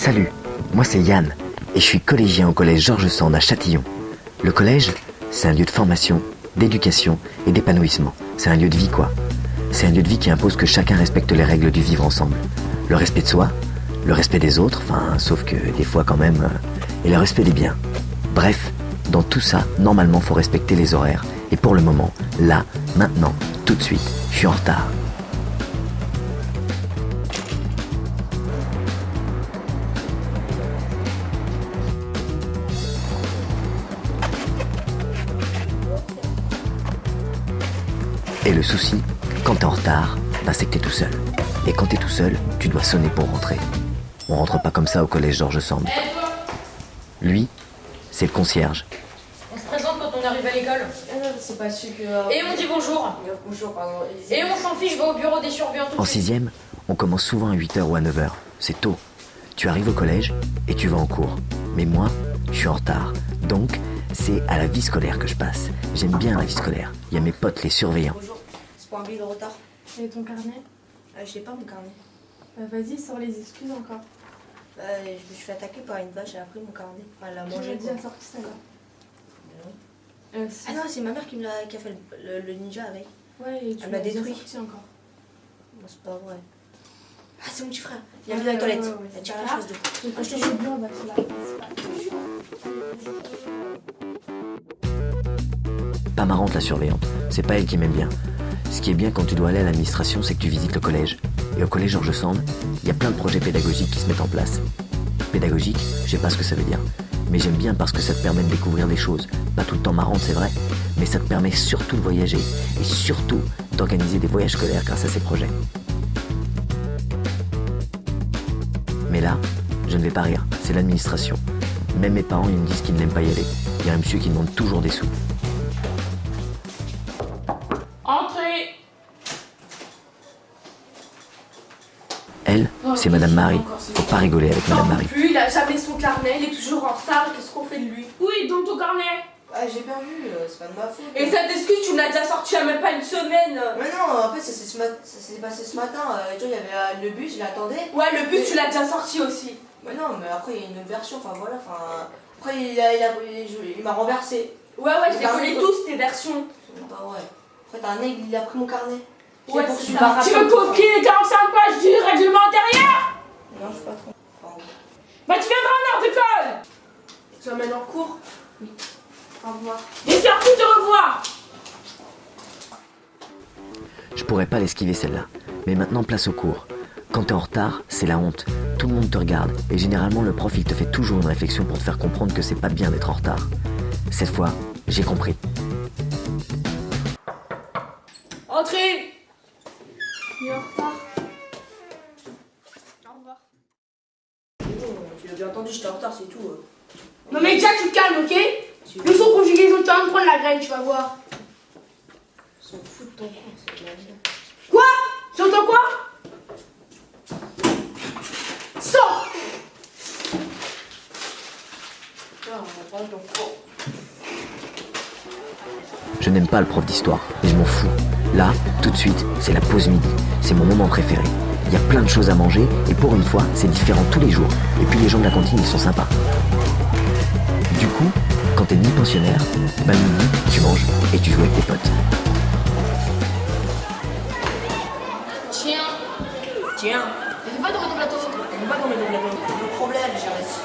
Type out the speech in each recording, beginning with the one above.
Salut, moi c'est Yann et je suis collégien au collège Georges Sand à Châtillon. Le collège, c'est un lieu de formation, d'éducation et d'épanouissement. C'est un lieu de vie quoi. C'est un lieu de vie qui impose que chacun respecte les règles du vivre ensemble. Le respect de soi, le respect des autres, enfin sauf que des fois quand même, et le respect des biens. Bref, dans tout ça, normalement faut respecter les horaires. Et pour le moment, là, maintenant, tout de suite, je suis en retard. Et le souci, quand t'es en retard, c'est que t'es tout seul. Et quand t'es tout seul, tu dois sonner pour rentrer. On rentre pas comme ça au collège Georges Sand. Lui, c'est le concierge. On se présente quand on arrive à l'école. C'est pas sûr que... Et on dit bonjour. Bonjour, pardon. Et on s'en fiche, va au bureau des surveillants tout de En suite. 6e, on commence souvent à 8h ou à 9h. C'est tôt. Tu arrives au collège et tu vas en cours. Mais moi, je suis en retard. Donc, c'est à la vie scolaire que je passe. J'aime bien la vie scolaire. Il y a mes potes, les surveillants. Bonjour, c'est pour un billet de retard. Et ton carnet? Je l'ai pas mon carnet. Vas-y, sors les excuses encore. Je me suis fait attaquer par une vache, elle a pris mon carnet. Enfin, elle l'a Tu mangé. l'as Quoi. déjà sorti celle-là. Si. Ah non, c'est ma mère qui a fait le ninja avec. Ouais, et tu Elle l'a l'as déjà détruit. sorti encore. Non, c'est pas vrai. Ah, c'est mon petit frère. Il a mis dans la toilette. ouais, Il a c'est tiré pas la grave. chose de. Je te jure bien, on va te la... Pas marrante la surveillante. C'est pas elle qui m'aime bien. Ce qui est bien quand tu dois aller à l'administration, c'est que tu visites le collège. Et au collège Georges Sand, il y a plein de projets pédagogiques qui se mettent en place. Pédagogique, je sais pas ce que ça veut dire. Mais j'aime bien parce que ça te permet de découvrir des choses. Pas tout le temps marrantes, c'est vrai. Mais ça te permet surtout de voyager. Et surtout d'organiser des voyages scolaires grâce à ces projets. Mais là, je ne vais pas rire. C'est l'administration. Même mes parents, ils me disent qu'ils n'aiment pas y aller. Il y a un monsieur qui demande toujours des sous. Entrez. Elle, c'est Madame Marie. Faut pas rigoler avec Madame Marie. Plus, il a jamais son carnet, il est toujours en retard, qu'est-ce qu'on fait de lui? Oui, donc ton carnet. Ah, j'ai perdu, c'est pas de ma faute. Et cette excuse, tu me l'as déjà sorti il y a même pas une semaine. Mais non, en fait, ça s'est passé ce matin. Tu vois, il y avait le bus, je l'attendais. Ouais, le bus, tu l'as déjà sorti aussi. Mais non, mais après, il y a une autre version, enfin voilà. Après, il m'a renversé. Ouais, je les connais tous, tes versions. C'est pas vrai. Après, t'as un aigle, il a pris mon carnet. Ouais, J'ai c'est poursuivi ça. par Tu rapport- veux copier les 45 pages du règlement intérieur? Non, je suis pas trop. Pardon. Bah tu viendras en heure d'école. Tu m'amènes en cours? Oui. Au revoir. Et surtout te revoir. Je pourrais pas l'esquiver celle-là. Mais maintenant, place au cours. Quand t'es en retard, c'est la honte. Tout le monde te regarde. Et généralement, le prof, il te fait toujours une réflexion pour te faire comprendre que c'est pas bien d'être en retard. Cette fois, j'ai compris. Entrez. Il est en retard. Au revoir. Tu l'as bien entendu, j'étais en retard, c'est tout. Non mais déjà, tu te calmes, ok? Leçon conjugaison, tu vas me prendre la graine, tu vas voir. Ils s'en foutent de ton cours, c'est de la vie. Quoi? J'entends quoi? Sors. Ah, on va prendre ton cours. Je n'aime pas le prof d'histoire, mais je m'en fous. Là, tout de suite, c'est la pause midi. C'est mon moment préféré. Il y a plein de choses à manger, et pour une fois, c'est différent tous les jours. Et puis les gens de la cantine, ils sont sympas. Du coup, quand t'es demi-pensionnaire, midi, tu manges et tu joues avec tes potes. Tiens, Elle est pas dans ton plateau. elle n'est pas dans mes doubles Le problème, j'ai réussi.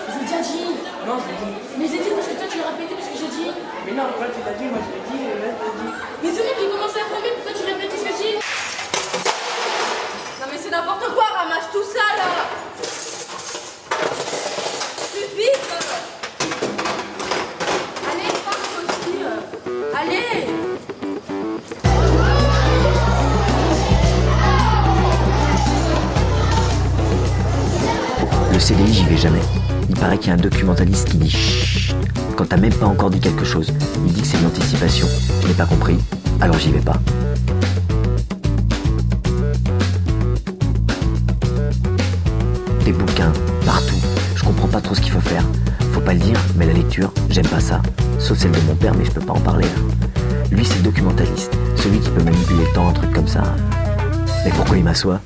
Je l'ai déjà dit. Non, je l'ai dit. Mais j'ai dit parce que toi tu l'as répété parce que j'ai dit. Mais non, toi tu l'as dit, moi je l'ai dit, et là je l'ai dit. Mais c'est moi qui ai commencé à premier, pourquoi tu répètes ce que j'ai dit? Non mais c'est n'importe quoi, ramasse tout ça là. Plus vite. Allez, pars toi aussi. Allez. Le CDI, j'y vais jamais. Il paraît qu'il y a un documentaliste qui dit chut quand t'as même pas encore dit quelque chose. Il dit que c'est de l'anticipation. Je n'ai pas compris, alors j'y vais pas. Des bouquins, partout. Je comprends pas trop ce qu'il faut faire. Faut pas le dire, mais la lecture, j'aime pas ça. Sauf celle de mon père, mais je peux pas en parler. Lui, c'est le documentaliste. Celui qui peut manipuler le temps, un truc comme ça. Mais pourquoi il m'assoit ?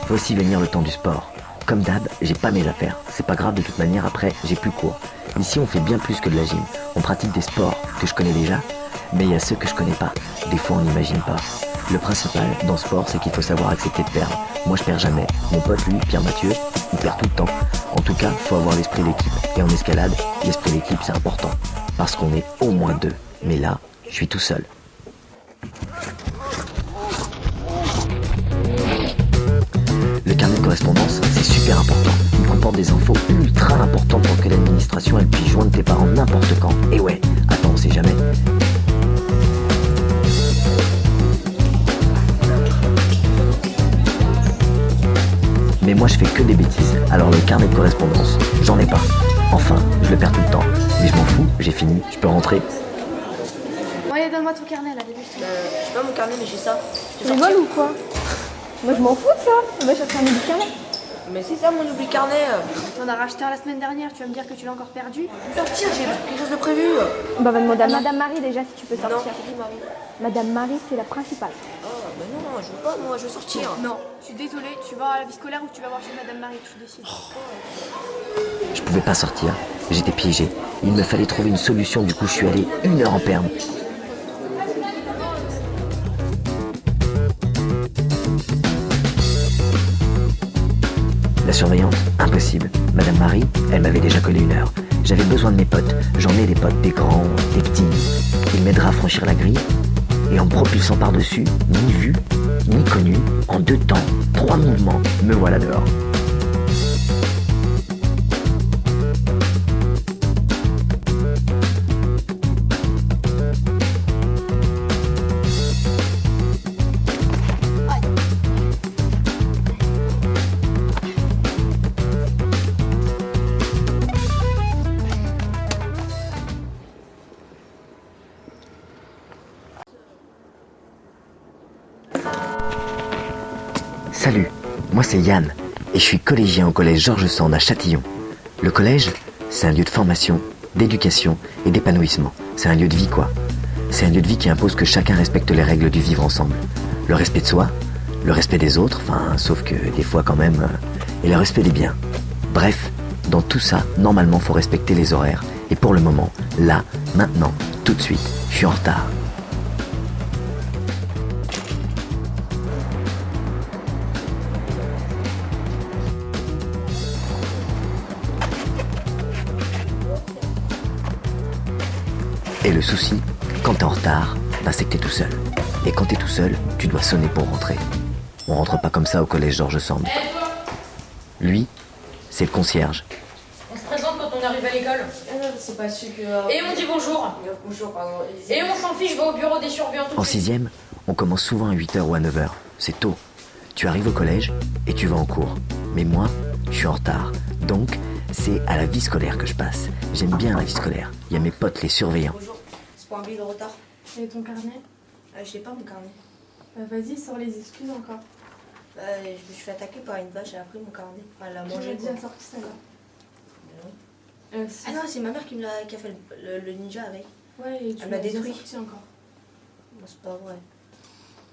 Voici venir le temps du sport. Comme d'hab, j'ai pas mes affaires. C'est pas grave de toute manière, après, j'ai plus cours. Ici, on fait bien plus que de la gym. On pratique des sports que je connais déjà, mais il y a ceux que je connais pas. Des fois, on n'imagine pas. Le principal dans le sport, c'est qu'il faut savoir accepter de perdre. Moi, je perds jamais. Mon pote, lui, Pierre Mathieu, il perd tout le temps. En tout cas, faut avoir l'esprit d'équipe. Et en escalade, l'esprit d'équipe, c'est important. Parce qu'on est au moins deux. Mais là, je suis tout seul. Le carnet de correspondance, c'est super important. Il comporte des infos ultra importantes pour que l'administration elle puisse joindre tes parents n'importe quand. Et ouais, attends, on sait jamais. Mais moi je fais que des bêtises, alors le carnet de correspondance, j'en ai pas. Enfin, je le perds tout le temps. Mais je m'en fous, j'ai fini, je peux rentrer. Bon, allez, donne-moi ton carnet là, débute-toi. Je sais pas mon carnet, mais j'ai ça. Tu rigoles ou quoi? Moi je m'en fous de ça. On va chercher un oubli carnet. Mais c'est ça mon oubli carnet. On a racheté un la semaine dernière, tu vas me dire que tu l'as encore perdu? Sortir, j'ai quelque chose de prévu. Bah, va demander à Madame Marie déjà si tu peux Non, sortir. qui dit Marie? Madame Marie, c'est la principale. Oh, mais non, je veux pas, moi, je veux sortir. Non, je suis désolée, tu vas à la vie scolaire ou tu vas voir chez Madame Marie, tu décides. Je pouvais pas sortir, j'étais piégé. Il me fallait trouver une solution, du coup je suis allé 1 heure en perme. La surveillante, impossible. Madame Marie, elle m'avait déjà collé 1 heure. J'avais besoin de mes potes. J'en ai des potes, des grands, des petits. Il m'aidera à franchir la grille. Et en me propulsant par-dessus, ni vu, ni connu, en 2 temps, 3 mouvements, me voilà dehors. Salut, moi c'est Yann, et je suis collégien au collège Georges Sand à Châtillon. Le collège, c'est un lieu de formation, d'éducation et d'épanouissement. C'est un lieu de vie quoi. C'est un lieu de vie qui impose que chacun respecte les règles du vivre ensemble. Le respect de soi, le respect des autres, enfin sauf que des fois quand même, et le respect des biens. Bref, dans tout ça, normalement faut respecter les horaires. Et pour le moment, là, maintenant, tout de suite, je suis en retard. Et le souci, quand t'es en retard, bah c'est que t'es tout seul. Et quand t'es tout seul, tu dois sonner pour rentrer. On rentre pas comme ça au collège Georges Sand. Lui, c'est le concierge. On se présente quand on arrive à l'école. C'est pas sûr que. Et on dit bonjour. Bonjour, pardon. Et on s'en fiche, je vais au bureau des surveillants tout de En suite. 6e, on commence souvent à 8h ou à 9h. C'est tôt. Tu arrives au collège et tu vas en cours. Mais moi, je suis en retard. Donc, c'est à la vie scolaire que je passe. J'aime bien la vie scolaire. Il y a mes potes, les surveillants. Bonjour. C'est pas un billet de retard. Et ton carnet? Je sais pas mon carnet. Vas-y, sors les excuses encore. Je me suis fait attaquer par une vache, elle a pris mon carnet. Elle l'a Tu mangé. m'as Quoi. déjà sorti celle-là. Ah non, c'est ma mère qui a fait le ninja avec. Ouais, et tu Elle m'a l'as déjà détruit. sorti encore. Bon, c'est pas vrai.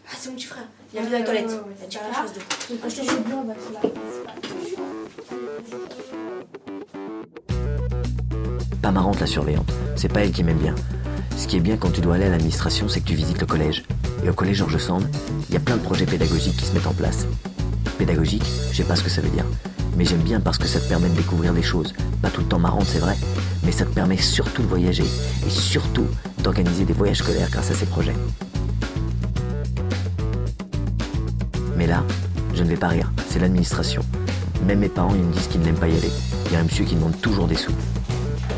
Ah, c'est mon petit frère. Il a mis dans les toilettes. ouais, Il a c'est tiré pas la grave. chose de. Je vais t'acheter le blanc, bah tu l'as. Pas marrante la surveillante. C'est pas elle qui m'aime bien. Ce qui est bien quand tu dois aller à l'administration, c'est que tu visites le collège. Et au collège Georges Sand, il y a plein de projets pédagogiques qui se mettent en place. Pédagogique, je sais pas ce que ça veut dire. Mais j'aime bien parce que ça te permet de découvrir des choses. Pas tout le temps marrantes, c'est vrai. Mais ça te permet surtout de voyager. Et surtout d'organiser des voyages scolaires grâce à ces projets. Mais là, je ne vais pas rire. C'est l'administration. Même mes parents, ils me disent qu'ils n'aiment pas y aller. Il y a un monsieur qui demande toujours des sous.